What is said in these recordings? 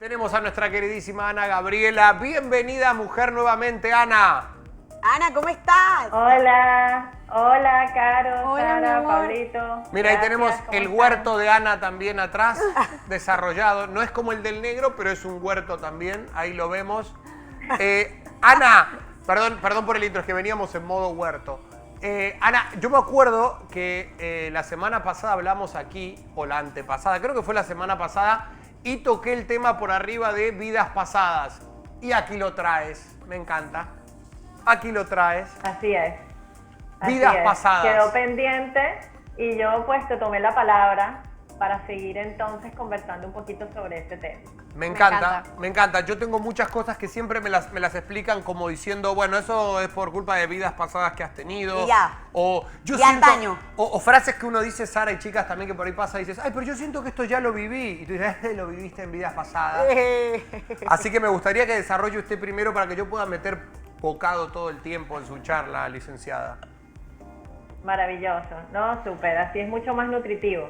Tenemos a nuestra queridísima Ana Gabriela. Bienvenida, mujer, nuevamente, Ana. Ana, ¿cómo estás? Hola, hola, Caro, Hola, Sara, mi amor. Mira, Pablito. ahí Gracias, tenemos ¿cómo el están? huerto de Ana también atrás, desarrollado. No es como el del negro, pero es un huerto también. Ahí lo vemos. Ana, perdón por el intro, es que veníamos en modo huerto. Ana, yo me acuerdo que la semana pasada hablamos aquí, o la antepasada, creo que fue la semana pasada, y toqué el tema por arriba de vidas pasadas. Y aquí lo traes, me encanta. Aquí lo traes. Así es. Así Vidas es. pasadas. Quedó pendiente y yo pues te tomé la palabra para seguir entonces conversando un poquito sobre este tema. Me encanta, me encanta. Yo tengo muchas cosas que siempre me las explican como diciendo, bueno, eso es por culpa de vidas pasadas que has tenido. Y ya. O yo Ya siento, antaño. o frases que uno dice, Sara, y chicas también que por ahí pasa, y dices, ay, pero yo siento que esto ya lo viví. Y tú dices, lo viviste en vidas pasadas. Así que me gustaría que desarrolle usted primero para que yo pueda meter bocado todo el tiempo en su charla, licenciada. Maravilloso, ¿no? Súper, así es mucho más nutritivo.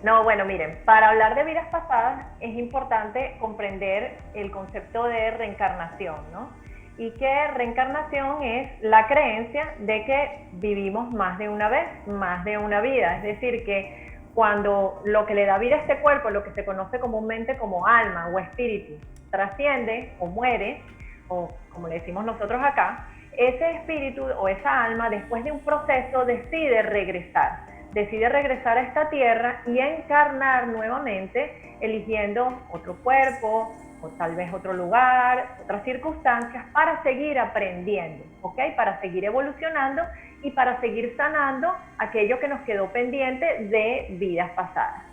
No, bueno, miren, para hablar de vidas pasadas es importante comprender el concepto de reencarnación, ¿no? Y que reencarnación es la creencia de que vivimos más de una vez, más de una vida. Es decir, que cuando lo que le da vida a este cuerpo, lo que se conoce comúnmente como alma o espíritu, trasciende o muere, o como le decimos nosotros acá, ese espíritu o esa alma después de un proceso decide regresar a esta tierra y encarnar nuevamente, eligiendo otro cuerpo o tal vez otro lugar, otras circunstancias para seguir aprendiendo, ¿ok? Para seguir evolucionando y para seguir sanando aquello que nos quedó pendiente de vidas pasadas.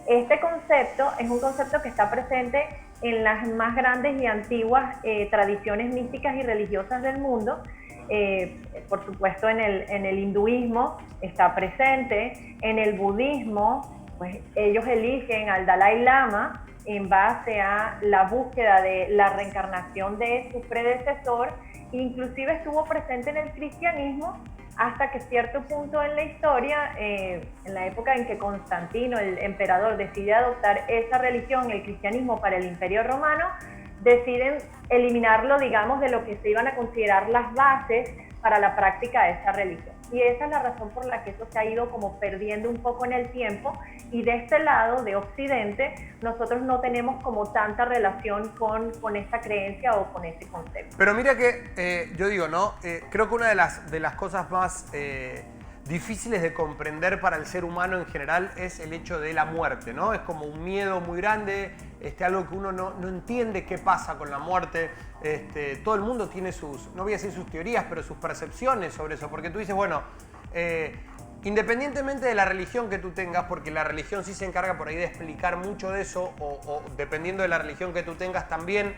Este concepto es un concepto que está presente en las más grandes y antiguas tradiciones místicas y religiosas del mundo. Por supuesto en el hinduismo está presente, en el budismo, pues ellos eligen al Dalai Lama en base a la búsqueda de la reencarnación de su predecesor, inclusive estuvo presente en el cristianismo hasta que cierto punto en la historia, en la época en que Constantino, el emperador, decide adoptar esa religión, el cristianismo, para el Imperio Romano, deciden eliminarlo, digamos, de lo que se iban a considerar las bases para la práctica de esa religión. Y esa es la razón por la que eso se ha ido como perdiendo un poco en el tiempo, y de este lado, de Occidente, nosotros no tenemos como tanta relación con esta creencia o con ese concepto. Pero mira que, yo digo, ¿no? Creo que una de las cosas más difíciles de comprender para el ser humano en general es el hecho de la muerte, ¿no? Es como un miedo muy grande, algo que uno no entiende qué pasa con la muerte. Todo el mundo tiene sus, no voy a decir sus teorías, pero sus percepciones sobre eso, porque tú dices, bueno, independientemente de la religión que tú tengas, porque la religión sí se encarga por ahí de explicar mucho de eso, o dependiendo de la religión que tú tengas también,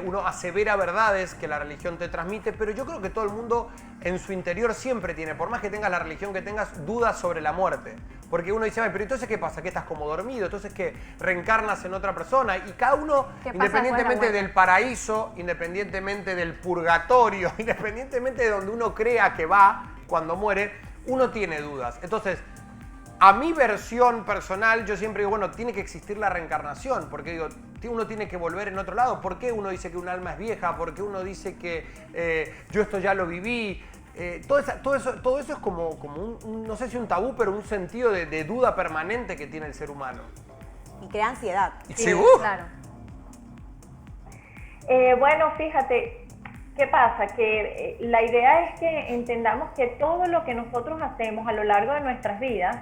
uno asevera verdades que la religión te transmite, pero yo creo que todo el mundo en su interior siempre tiene, por más que tengas la religión que tengas, dudas sobre la muerte. Porque uno dice, ay, pero entonces ¿qué pasa? ¿Que estás como dormido? Entonces que reencarnas en otra persona. Y cada uno, independientemente del paraíso, independientemente del purgatorio, independientemente de donde uno crea que va cuando muere, uno tiene dudas. Entonces, a mi versión personal, yo siempre digo, bueno, tiene que existir la reencarnación, porque digo, uno tiene que volver en otro lado. ¿Por qué uno dice que un alma es vieja? ¿Por qué uno dice que yo esto ya lo viví? Todo eso es como un, no sé si un tabú, pero un sentido de duda permanente que tiene el ser humano. Y crea ansiedad. Sí, claro. Bueno, fíjate, ¿qué pasa? Que la idea es que entendamos que todo lo que nosotros hacemos a lo largo de nuestras vidas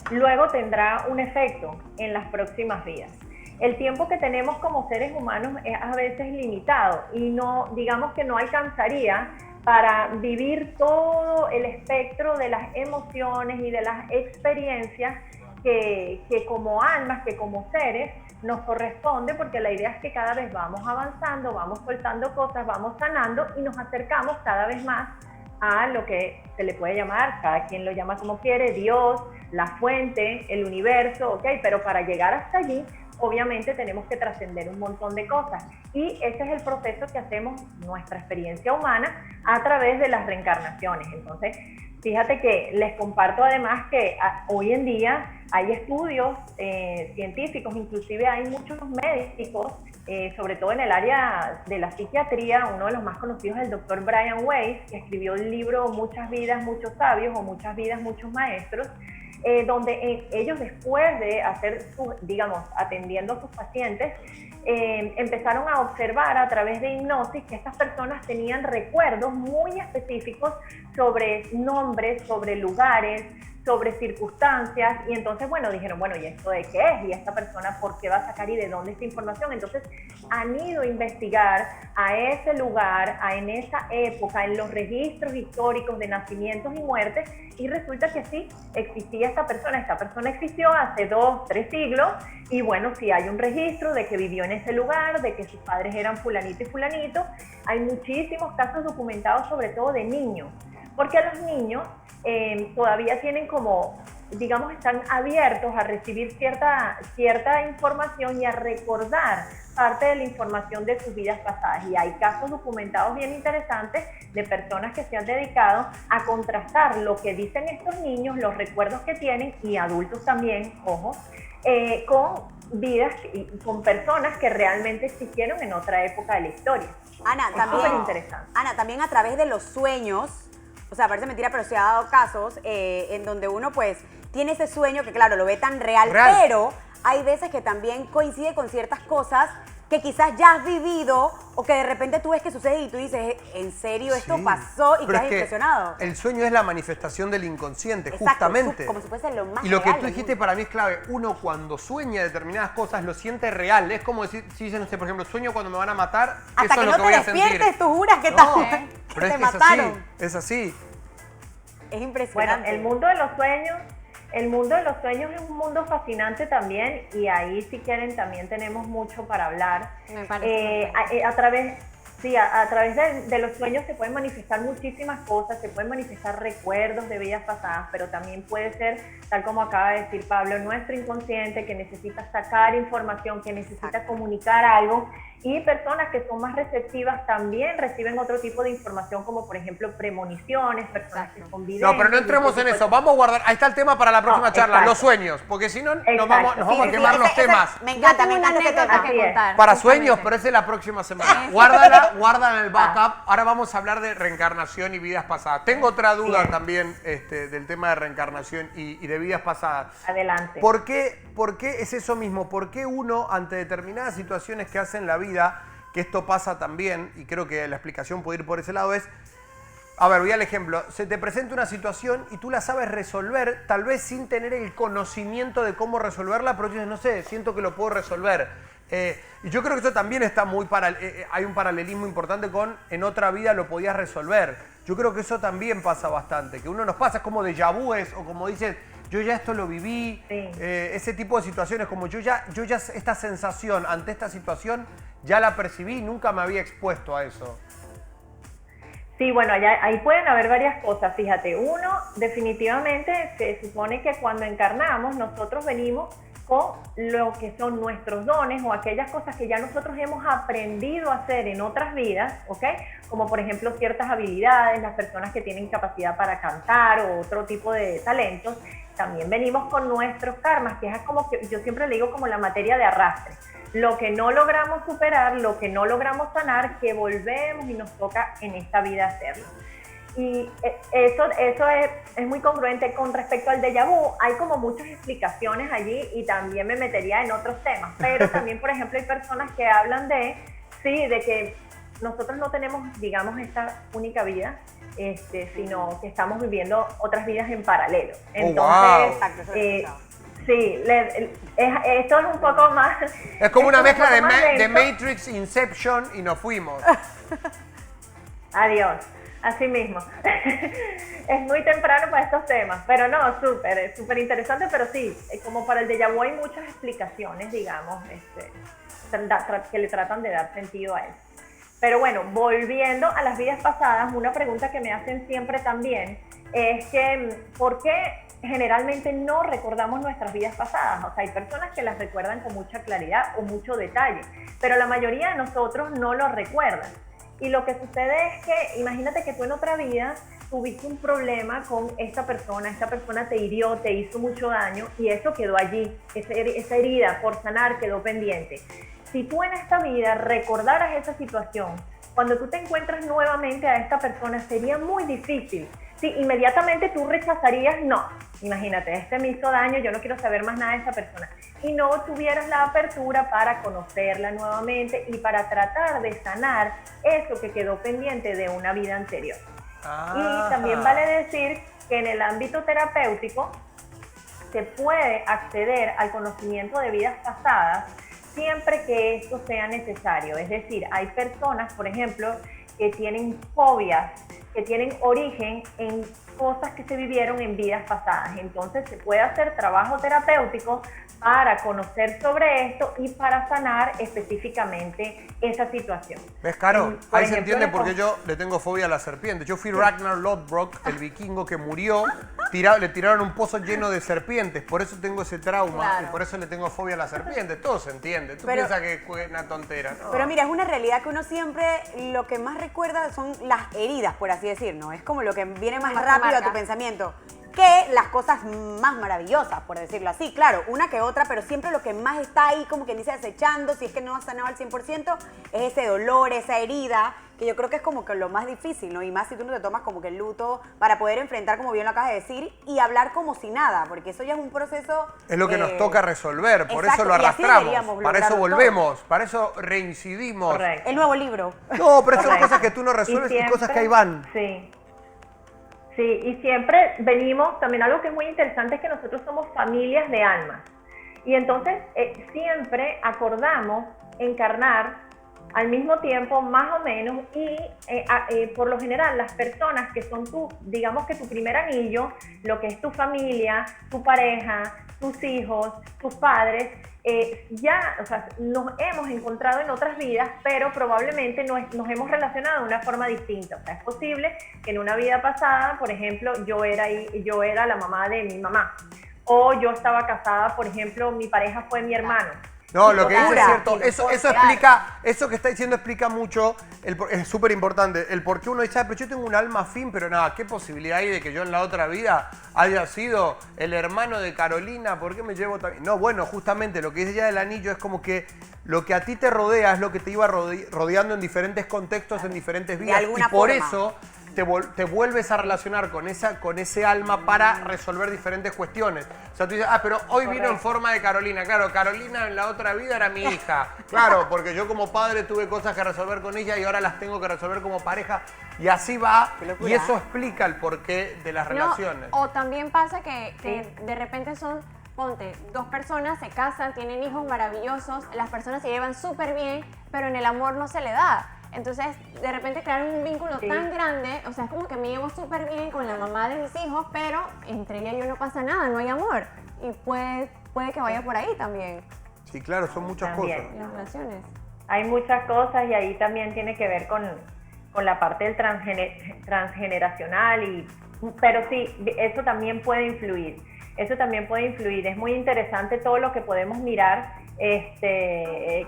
luego tendrá un efecto en las próximas vidas. El tiempo que tenemos como seres humanos es a veces limitado y no, digamos que no alcanzaría para vivir todo el espectro de las emociones y de las experiencias que como almas, que como seres nos corresponde, porque la idea es que cada vez vamos avanzando, vamos soltando cosas, vamos sanando y nos acercamos cada vez más a lo que se le puede llamar, cada quien lo llama como quiere, Dios, la fuente, el universo, ¿ok? Pero para llegar hasta allí, obviamente tenemos que trascender un montón de cosas, y ese es el proceso que hacemos nuestra experiencia humana a través de las reencarnaciones. Entonces, fíjate que les comparto además que hoy en día hay estudios científicos, inclusive hay muchos médicos sobre todo en el área de la psiquiatría, uno de los más conocidos es el doctor Brian Weiss, que escribió el libro Muchas vidas, muchos sabios o Muchas vidas, muchos maestros, donde ellos después de hacer, digamos, atendiendo a sus pacientes, empezaron a observar a través de hipnosis que estas personas tenían recuerdos muy específicos sobre nombres, sobre lugares, sobre circunstancias, y entonces, bueno, dijeron, bueno, ¿y esto de qué es? ¿Y esta persona por qué va a sacar y de dónde esta información? Entonces, han ido a investigar a ese lugar, en esa época, en los registros históricos de nacimientos y muertes, y resulta que sí, existía esta persona existió hace 2, 3 siglos, y bueno, sí hay un registro de que vivió en ese lugar, de que sus padres eran fulanito y fulanito. Hay muchísimos casos documentados, sobre todo de niños, porque a los niños todavía tienen como, digamos, están abiertos a recibir cierta información y a recordar parte de la información de sus vidas pasadas. Y hay casos documentados bien interesantes de personas que se han dedicado a contrastar lo que dicen estos niños, los recuerdos que tienen, y adultos también, ojo, con vidas y con personas que realmente existieron en otra época de la historia. Ana, también a través de los sueños. O sea, parece mentira, pero se ha dado casos en donde uno pues tiene ese sueño que claro, lo ve tan real, pero hay veces que también coincide con ciertas cosas que quizás ya has vivido o que de repente tú ves que sucede y tú dices, ¿en serio esto pasó? Y quedas impresionado. El sueño es la manifestación del inconsciente, exacto, justamente. Como si fuese lo más y lo que real tú dijiste para mí es clave. Uno cuando sueña determinadas cosas lo siente real. Es como decir, si dicen, no sé, por ejemplo, sueño cuando me van a matar, hasta eso que es lo no que voy te a sentir. despiertes, tú juras que, pero te es mataron. Es así. Es impresionante. Bueno, el mundo de los sueños es un mundo fascinante también, y ahí si quieren también tenemos mucho para hablar. Me parece a través de los sueños se pueden manifestar muchísimas cosas, se pueden manifestar recuerdos de vidas pasadas, pero también puede ser, tal como acaba de decir Pablo, nuestro inconsciente que necesita sacar información, que necesita comunicar algo, y personas que son más receptivas también reciben otro tipo de información, como por ejemplo premoniciones, personas que son videntes. No, pero no entremos en eso, vamos a guardar, ahí está el tema para la próxima charla, los sueños, porque si no nos vamos a quemar los temas. Me encanta ese tema. Que contar, para sueños, pero ese es la próxima semana. Guárdala en el backup. Ahora vamos a hablar de reencarnación y vidas pasadas. Tengo otra duda también del tema de reencarnación y de vidas pasadas. Adelante. ¿Por qué es eso mismo? ¿Por qué uno, ante determinadas situaciones que hace en la vida, que esto pasa también, y creo que la explicación puede ir por ese lado, es, a ver, voy al ejemplo, se te presenta una situación y tú la sabes resolver, tal vez sin tener el conocimiento de cómo resolverla, pero tú dices, no sé, siento que lo puedo resolver. Y yo creo que eso también está hay un paralelismo importante con en otra vida lo podías resolver. Yo creo que eso también pasa bastante, que uno nos pasa, es como déjà vus, o como dices, yo ya esto lo viví, ese tipo de situaciones, como yo ya esta sensación ante esta situación ya la percibí, nunca me había expuesto a eso. Sí, bueno, ahí pueden haber varias cosas, fíjate. Uno, definitivamente se supone que cuando encarnamos nosotros venimos con lo que son nuestros dones o aquellas cosas que ya nosotros hemos aprendido a hacer en otras vidas, ¿ok? Como por ejemplo ciertas habilidades, las personas que tienen capacidad para cantar o otro tipo de talentos. También venimos con nuestros karmas, que es como que yo siempre le digo como la materia de arrastre. Lo que no logramos superar, lo que no logramos sanar, que volvemos y nos toca en esta vida hacerlo. Y eso es muy congruente con respecto al déjà vu. Hay como muchas explicaciones allí y también me metería en otros temas. Pero también, por ejemplo, hay personas que hablan de que nosotros no tenemos, digamos, esta única vida, sino que estamos viviendo otras vidas en paralelo. Entonces, sí, esto es un poco más... Es como una mezcla de Matrix, Inception y nos fuimos. Adiós, así mismo. Es muy temprano para estos temas, pero no, súper interesante, pero sí, como para el déjà vu hay muchas explicaciones, digamos, que le tratan de dar sentido a eso. Pero bueno, volviendo a las vidas pasadas, una pregunta que me hacen siempre también es que ¿por qué generalmente no recordamos nuestras vidas pasadas? O sea, hay personas que las recuerdan con mucha claridad o mucho detalle, pero la mayoría de nosotros no lo recuerdan. Y lo que sucede es que, imagínate que tú en otra vida tuviste un problema con esta persona te hirió, te hizo mucho daño y eso quedó allí, esa herida por sanar quedó pendiente. si tú en esta vida recordaras esa situación, cuando tú te encuentras nuevamente a esta persona sería muy difícil. Sí, inmediatamente tú rechazarías, no, imagínate, este me hizo daño, yo no quiero saber más nada de esa persona. Y no tuvieras la apertura para conocerla nuevamente y para tratar de sanar eso que quedó pendiente de una vida anterior. Y también vale decir que en el ámbito terapéutico se puede acceder al conocimiento de vidas pasadas siempre que esto sea necesario. Es decir, hay personas, por ejemplo, que tienen fobias, que tienen origen en cosas que se vivieron en vidas pasadas. Entonces se puede hacer trabajo terapéutico para conocer sobre esto y para sanar específicamente esa situación. ¿Ves, Caro? Ahí se entiende por qué yo le tengo fobia a la serpiente. Yo fui Ragnar Lodbrok, el vikingo que murió, le tiraron un pozo lleno de serpientes, por eso tengo ese trauma y por eso le tengo fobia a la serpiente. Todo se entiende. Tú piensas que es una tontera, ¿no? Pero mira, es una realidad que uno siempre lo que más recuerda son las heridas, por así decir, ¿no? Es como lo que viene más rápido a tu pensamiento que las cosas más maravillosas, por decirlo así. Claro, una que otra, pero siempre lo que más está ahí, como quien dice, acechando, si es que no ha sanado al 100%, es ese dolor, esa herida, que yo creo que es como que lo más difícil, ¿no? Y más si tú no te tomas como que el luto para poder enfrentar, como bien lo acabas de decir, y hablar como si nada, porque eso ya es un proceso... Es lo que nos toca resolver, por eso lo arrastramos, para eso volvemos, para eso reincidimos. Correcto. El nuevo libro. No, pero son cosas que tú no resuelves y cosas que ahí van. Sí. Sí, y siempre venimos, también algo que es muy interesante es que nosotros somos familias de almas. Y entonces siempre acordamos encarnar al mismo tiempo, más o menos, y por lo general las personas que son digamos que tu primer anillo, lo que es tu familia, tu pareja, tus hijos, tus padres, o sea, nos hemos encontrado en otras vidas, pero probablemente nos hemos relacionado de una forma distinta. O sea, es posible que en una vida pasada, por ejemplo, yo era la mamá de mi mamá, o yo estaba casada, por ejemplo, mi pareja fue mi hermano. No, lo que dice es cierto, eso explica, eso que está diciendo explica mucho, es súper importante, el por qué uno dice, pero yo tengo un alma afín, pero nada, ¿qué posibilidad hay de que yo en la otra vida haya sido el hermano de Carolina? ¿Por qué me llevo también? No, bueno, justamente lo que dice ya del anillo es como que lo que a ti te rodea es lo que te iba rodeando en diferentes contextos, en diferentes vidas, y por eso te vuelves a relacionar con ese alma para resolver diferentes cuestiones. O sea, tú dices, pero hoy vino en forma de Carolina. Claro, Carolina en la otra vida era mi hija. Claro, porque yo como padre tuve cosas que resolver con ella y ahora las tengo que resolver como pareja. Y así va, y eso explica el porqué de las relaciones. O también pasa que de repente ponte, dos personas se casan, tienen hijos maravillosos, las personas se llevan súper bien, pero en el amor no se le da. Entonces, de repente crear un vínculo tan grande, o sea, es como que me llevo súper bien con la mamá de mis hijos, pero entre ella y yo no pasa nada, no hay amor. Y puede que vaya por ahí también. Sí, claro, son muchas cosas. Las relaciones. Hay muchas cosas y ahí también tiene que ver con la parte del transgeneracional, pero sí, eso también puede influir. Eso también puede influir. Es muy interesante todo lo que podemos mirar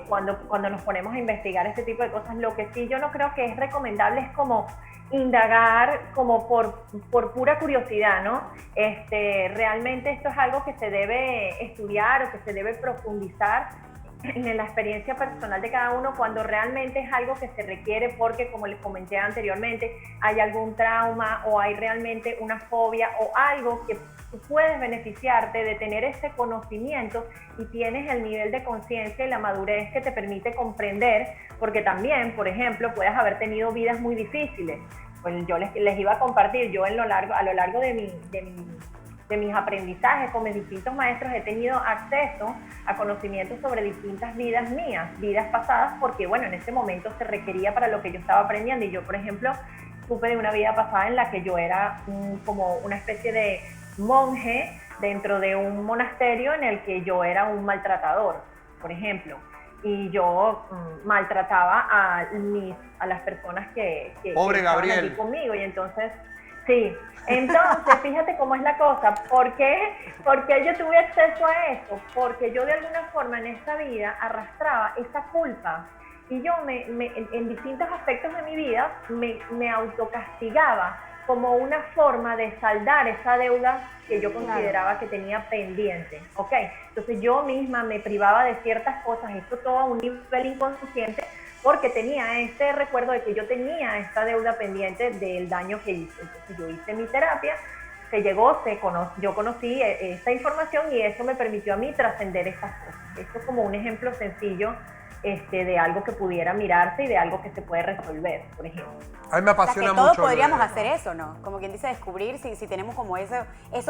cuando nos ponemos a investigar este tipo de cosas. Lo que sí yo no creo que es recomendable es como indagar como por pura curiosidad, ¿no? Realmente esto es algo que se debe estudiar o que se debe profundizar en la experiencia personal de cada uno cuando realmente es algo que se requiere porque, como les comenté anteriormente, hay algún trauma o hay realmente una fobia o algo que tú puedes beneficiarte de tener ese conocimiento y tienes el nivel de conciencia y la madurez que te permite comprender, porque también, por ejemplo, puedes haber tenido vidas muy difíciles. Pues yo les iba a compartir, yo a lo largo de mis aprendizajes con mis distintos maestros he tenido acceso a conocimientos sobre distintas vidas mías, vidas pasadas, porque bueno, en ese momento se requería para lo que yo estaba aprendiendo. Y yo, por ejemplo, supe de una vida pasada en la que yo era como una especie de monje dentro de un monasterio en el que yo era un maltratador, por ejemplo, y yo maltrataba a las personas que estaban aquí conmigo. Y entonces, fíjate cómo es la cosa. ¿Por qué yo tuve acceso a eso? Porque yo de alguna forma en esta vida arrastraba esa culpa y yo en distintos aspectos de mi vida me autocastigaba como una forma de saldar esa deuda que yo consideraba que tenía pendiente, ¿ok? Entonces yo misma me privaba de ciertas cosas, esto todo a un nivel inconsciente, porque tenía este recuerdo de que yo tenía esta deuda pendiente del daño que hice. Entonces yo hice mi terapia, yo conocí esta información y eso me permitió a mí trascender estas cosas. Esto es como un ejemplo sencillo de algo que pudiera mirarse y de algo que se puede resolver, por ejemplo. A mí me apasiona mucho. Todos podríamos hacer eso, ¿no? Como quien dice, descubrir si tenemos como eso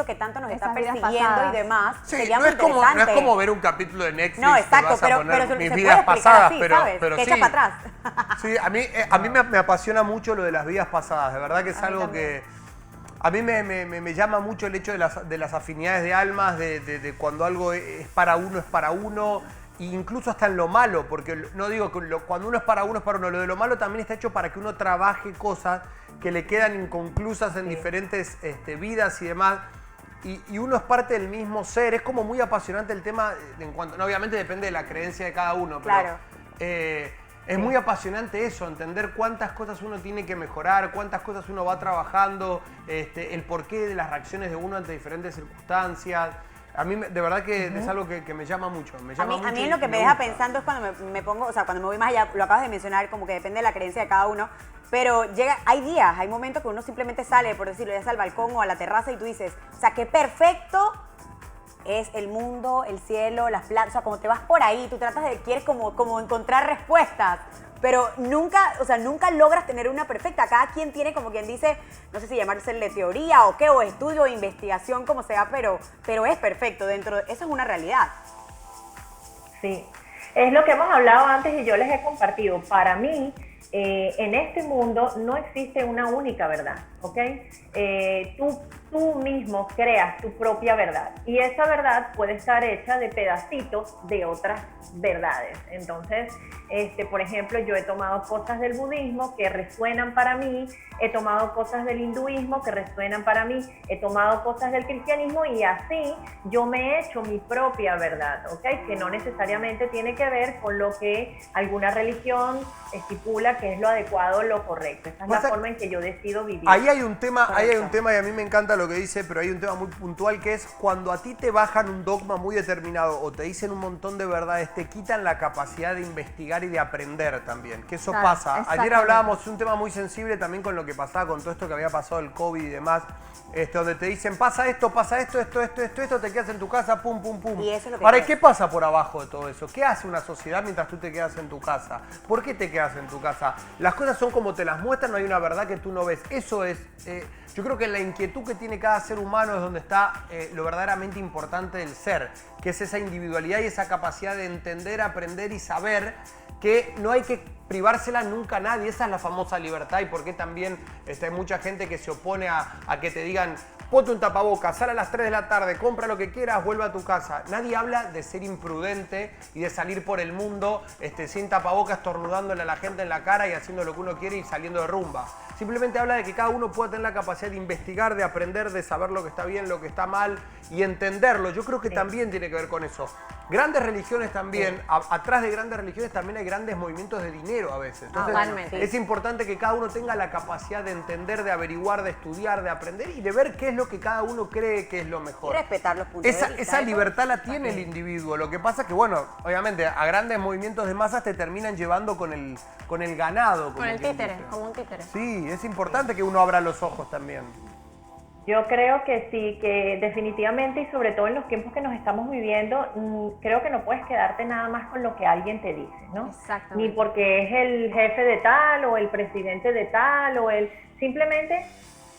que tanto nos está persiguiendo y demás. Sí, sería no muy es como interesante. ver un capítulo de Netflix. No, exacto, pero mis se vidas pasadas, así, pero que sí. echa para atrás. Sí, a mí me apasiona mucho lo de las vidas pasadas. De verdad que es algo que a mí me llama mucho el hecho de las afinidades de almas, de cuando algo es para uno. Incluso hasta en lo malo, porque no digo que cuando uno es para uno, lo de lo malo también está hecho para que uno trabaje cosas que le quedan inconclusas en diferentes vidas y demás, y uno es parte del mismo ser. Es como muy apasionante el tema, en cuanto, no, obviamente depende de la creencia de cada uno, pero Claro. es muy apasionante eso, entender cuántas cosas uno tiene que mejorar, cuántas cosas uno va trabajando, el porqué de las reacciones de uno ante diferentes circunstancias. A mí de verdad que es algo que me llama mucho. A mí lo que me deja pensando es cuando me pongo, o sea, cuando me voy más allá, lo acabas de mencionar, como que depende de la creencia de cada uno, pero hay momentos que uno simplemente sale, por decirlo, ya sea al balcón o a la terraza y tú dices, o sea, qué perfecto es el mundo, el cielo, las plantas, o sea, como te vas por ahí, tú quieres como encontrar respuestas, pero nunca logras tener una perfecta. Cada quien tiene, como quien dice, no sé si llamársele teoría o qué, o estudio o investigación, como sea, pero es perfecto eso es una realidad. Sí, es lo que hemos hablado antes y yo les he compartido. Para mí, en este mundo no existe una única verdad, ¿ok? Tú mismo creas tu propia verdad y esa verdad puede estar hecha de pedacitos de otras verdades. Entonces, por ejemplo, yo he tomado cosas del budismo que resuenan para mí, he tomado cosas del hinduismo que resuenan para mí, he tomado cosas del cristianismo y así yo me he hecho mi propia verdad, ¿ok? Que no necesariamente tiene que ver con lo que alguna religión estipula que es lo adecuado, lo correcto. Esa es la forma en que yo decido vivir. Ahí hay un tema y a mí me encanta lo que dice, pero hay un tema muy puntual que es cuando a ti te bajan un dogma muy determinado o te dicen un montón de verdades, te quitan la capacidad de investigar y de aprender también, que eso pasa. Ayer hablábamos de un tema muy sensible también con lo que pasaba con todo esto que había pasado el COVID y demás, donde te dicen pasa esto, esto, te quedas en tu casa, pum, pum, pum. Y eso es lo que Ahora, ¿qué pasa por abajo de todo eso? ¿Qué hace una sociedad mientras tú te quedas en tu casa? ¿Por qué te quedas en tu casa? Las cosas son como te las muestran, no hay una verdad que tú no ves. Eso es, yo creo que la inquietud que tiene cada ser humano es donde está lo verdaderamente importante del ser, que es esa individualidad y esa capacidad de entender, aprender y saber que no hay que privársela nunca a nadie. Esa es la famosa libertad y por qué también hay mucha gente que se opone a que te digan ponte un tapabocas, sal a las 3 de la tarde, compra lo que quieras, vuelve a tu casa. Nadie habla de ser imprudente y de salir por el mundo sin tapabocas, estornudándole a la gente en la cara y haciendo lo que uno quiere y saliendo de rumba. Simplemente habla de que cada uno pueda tener la capacidad de investigar, de aprender, de saber lo que está bien, lo que está mal y entenderlo. Yo creo que también tiene que ver con eso. Grandes religiones también, atrás de grandes religiones también hay grandes movimientos de dinero a veces. Entonces, es importante que cada uno tenga la capacidad de entender, de averiguar, de estudiar, de aprender y de ver qué es lo que cada uno cree que es lo mejor. Y respetar los puntos de vista. Esa libertad la tiene el individuo. Lo que pasa es que, bueno, obviamente a grandes movimientos de masas te terminan llevando con el ganado. Con el títere, como un títere. Sí, es importante que uno abra los ojos también. Yo creo que sí, que definitivamente y sobre todo en los tiempos que nos estamos viviendo, creo que no puedes quedarte nada más con lo que alguien te dice, ¿no? Exactamente. Ni porque es el jefe de tal o el presidente de tal o simplemente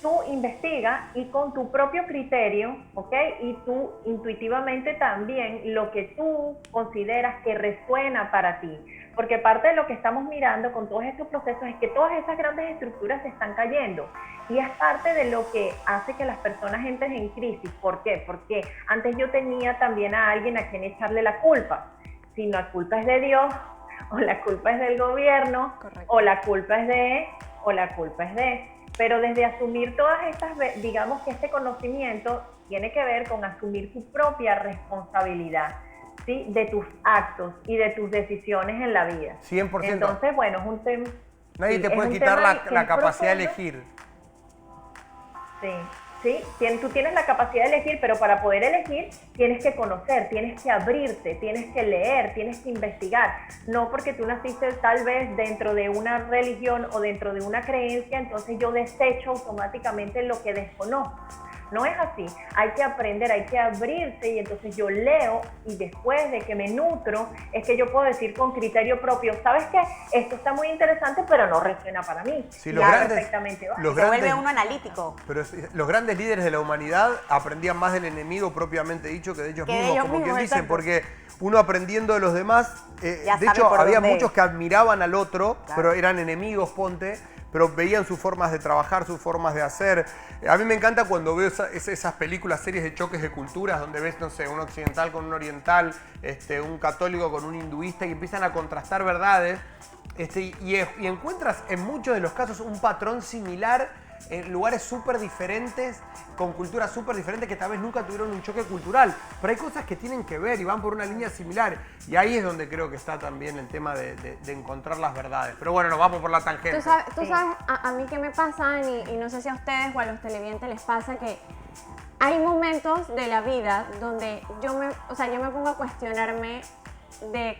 tú investiga y con tu propio criterio, ¿ok? Y tú intuitivamente también lo que tú consideras que resuena para ti. Porque parte de lo que estamos mirando con todos estos procesos es que todas esas grandes estructuras se están cayendo. Y es parte de lo que hace que las personas entren en crisis. ¿Por qué? Porque antes yo tenía también a alguien a quien echarle la culpa. Si la culpa es de Dios, o la culpa es del gobierno, o la culpa es de... Pero desde asumir todas estas, digamos que este conocimiento tiene que ver con asumir tu propia responsabilidad, ¿sí? De tus actos y de tus decisiones en la vida. 100%. Entonces, bueno, es un tema... Nadie te puede quitar la capacidad de elegir. Sí, tú tienes la capacidad de elegir, pero para poder elegir tienes que conocer, tienes que abrirte, tienes que leer, tienes que investigar. No porque tú naciste tal vez dentro de una religión o dentro de una creencia, entonces yo desecho automáticamente lo que desconozco. No es así, hay que aprender, hay que abrirse y entonces yo leo y después de que me nutro es que yo puedo decir con criterio propio, ¿sabes qué? Esto está muy interesante pero no resuena para mí. Sí, perfectamente. Se vuelve uno analítico. Pero los grandes líderes de la humanidad aprendían más del enemigo propiamente dicho que de ellos mismos, como quien dicen, porque uno aprendiendo de los demás, de hecho había muchos que admiraban al otro, pero eran enemigos, ponte, pero veían sus formas de trabajar, sus formas de hacer. A mí me encanta cuando veo esas películas, series de choques de culturas, donde ves, no sé, un occidental con un oriental, un católico con un hinduista, y empiezan a contrastar verdades, y encuentras en muchos de los casos un patrón similar en lugares súper diferentes, con culturas súper diferentes que tal vez nunca tuvieron un choque cultural. Pero hay cosas que tienen que ver y van por una línea similar. Y ahí es donde creo que está también el tema de encontrar las verdades. Pero bueno, nos vamos por la tangente. Tú sabes a mí qué me pasa, y no sé si a ustedes o a los televidentes les pasa, que hay momentos de la vida donde yo me pongo a cuestionarme de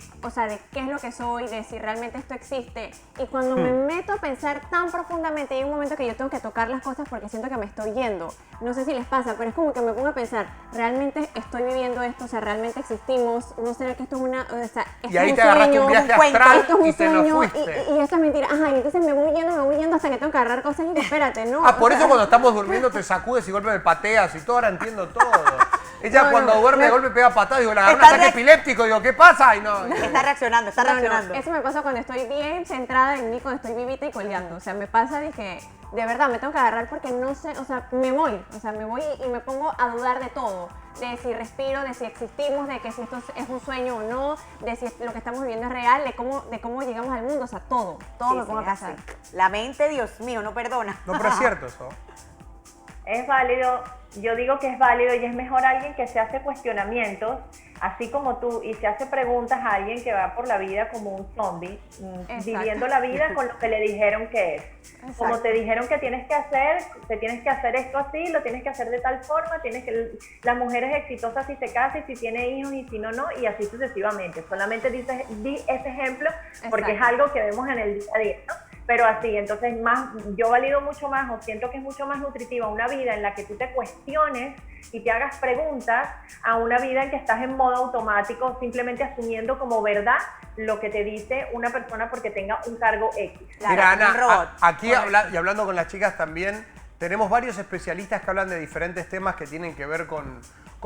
qué es lo que soy, de si realmente esto existe. Y cuando me meto a pensar tan profundamente, hay un momento que yo tengo que tocar las cosas porque siento que me estoy yendo. No sé si les pasa, pero es como que me pongo a pensar, ¿realmente estoy viviendo esto? O sea, ¿realmente existimos? ¿No será que esto es una... O sea, y ahí te agarraste un viaje astral esto es un y te nos sueño, fuiste. y esto es mentira. Ajá, y entonces me voy yendo hasta que tengo que agarrar cosas y digo, espérate, no. Por eso cuando estamos durmiendo te sacudes y golpe me pateas y todo, ahora entiendo todo. Ella cuando duerme de golpe pega patadas, digo, le agarró un ataque epiléptico, digo, ¿qué pasa? Y no. Está reaccionando. No, eso me pasa cuando estoy bien centrada en mí, cuando estoy vivita y coleando. O sea, me pasa de que de verdad me tengo que agarrar porque no sé, o sea, me voy y me pongo a dudar de todo. De si respiro, de si existimos, de que si esto es un sueño o no, de si lo que estamos viviendo es real, de cómo llegamos al mundo, o sea, todo me pongo a pensar. La mente, Dios mío, no perdona. No, pero es cierto eso. Es válido, yo digo que es válido y es mejor alguien que se hace cuestionamientos, así como tú, y se hace preguntas a alguien que va por la vida como un zombie, viviendo la vida con lo que le dijeron que es. Exacto. Como te dijeron que tienes que hacer esto así, lo tienes que hacer de tal forma, la mujer es exitosa si se casa y si tiene hijos y si no, y así sucesivamente. Solamente di ese ejemplo porque es algo que vemos en el día a día, ¿no? Pero así, entonces yo valido mucho más o siento que es mucho más nutritiva una vida en la que tú te cuestiones y te hagas preguntas a una vida en que estás en modo automático simplemente asumiendo como verdad lo que te dice una persona porque tenga un cargo X. Claro, mira, Ana, aquí y hablando con las chicas también, tenemos varios especialistas que hablan de diferentes temas que tienen que ver con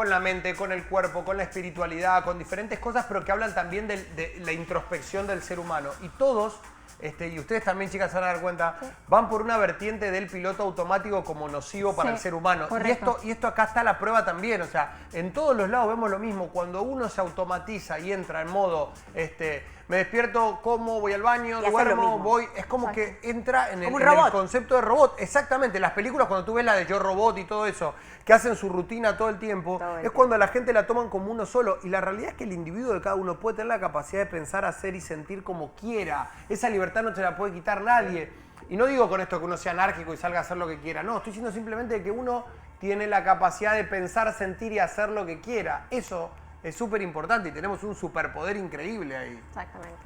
la mente, con el cuerpo, con la espiritualidad, con diferentes cosas, pero que hablan también de la introspección del ser humano. Y todos... y ustedes también, chicas, se van a dar cuenta, van por una vertiente del piloto automático como nocivo para el ser humano. Y esto acá está la prueba también. O sea, en todos los lados vemos lo mismo. Cuando uno se automatiza y entra en modo, me despierto, como, voy al baño, duermo, voy... Es como que entra en el concepto de robot. Exactamente. Las películas, cuando tú ves la de Yo Robot y todo eso, que hacen su rutina todo el tiempo, es cuando a la gente la toman como uno solo. Y la realidad es que el individuo de cada uno puede tener la capacidad de pensar, hacer y sentir como quiera. Esa libertad no te la puede quitar nadie. Y no digo con esto que uno sea anárquico y salga a hacer lo que quiera. No, estoy diciendo simplemente que uno tiene la capacidad de pensar, sentir y hacer lo que quiera. Eso es súper importante y tenemos un superpoder increíble ahí. Exactamente.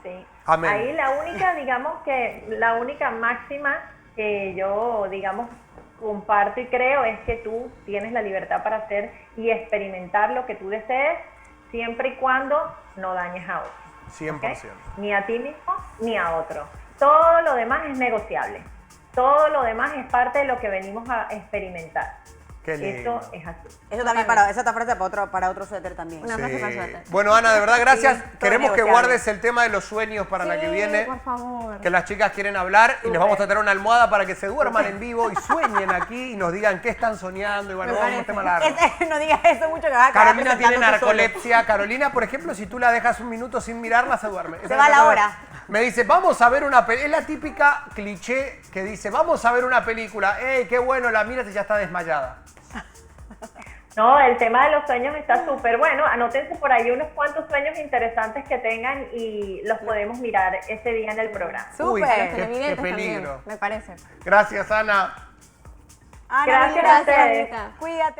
Sí. Amén. Ahí la única máxima que yo, comparto y creo es que tú tienes la libertad para hacer y experimentar lo que tú desees siempre y cuando no dañes a otro. 100%. ¿Okay? Ni a ti mismo ni a otro. Todo lo demás es negociable. Todo lo demás es parte de lo que venimos a experimentar. Qué lindo. Eso es así. Eso también esa frase para otro suéter también. Una frase para suéter. Bueno, Ana, de verdad, gracias. Sí, queremos que negociable. guardes el tema de los sueños para la que viene. Por favor. Que las chicas quieren hablar y les vamos a traer una almohada para que se duerman en vivo y sueñen aquí y nos digan qué están soñando. Y bueno, vamos a un tema largo. No digas eso mucho que va a acabar. Carolina tiene narcolepsia. Carolina, por ejemplo, si tú la dejas un minuto sin mirarla, se duerme. Se va la hora. Me dice, vamos a ver una película. Es la típica cliché que dice, vamos a ver una película. ¡Ey, qué bueno! La miras y ya está desmayada. No, el tema de los sueños está súper bueno. Anótense por ahí unos cuantos sueños interesantes que tengan y los podemos mirar ese día en el programa. Uy, Súper. qué peligro. También, me parece. Gracias, Ana. Ana, Gracias a gracias. ustedes. Cuídate.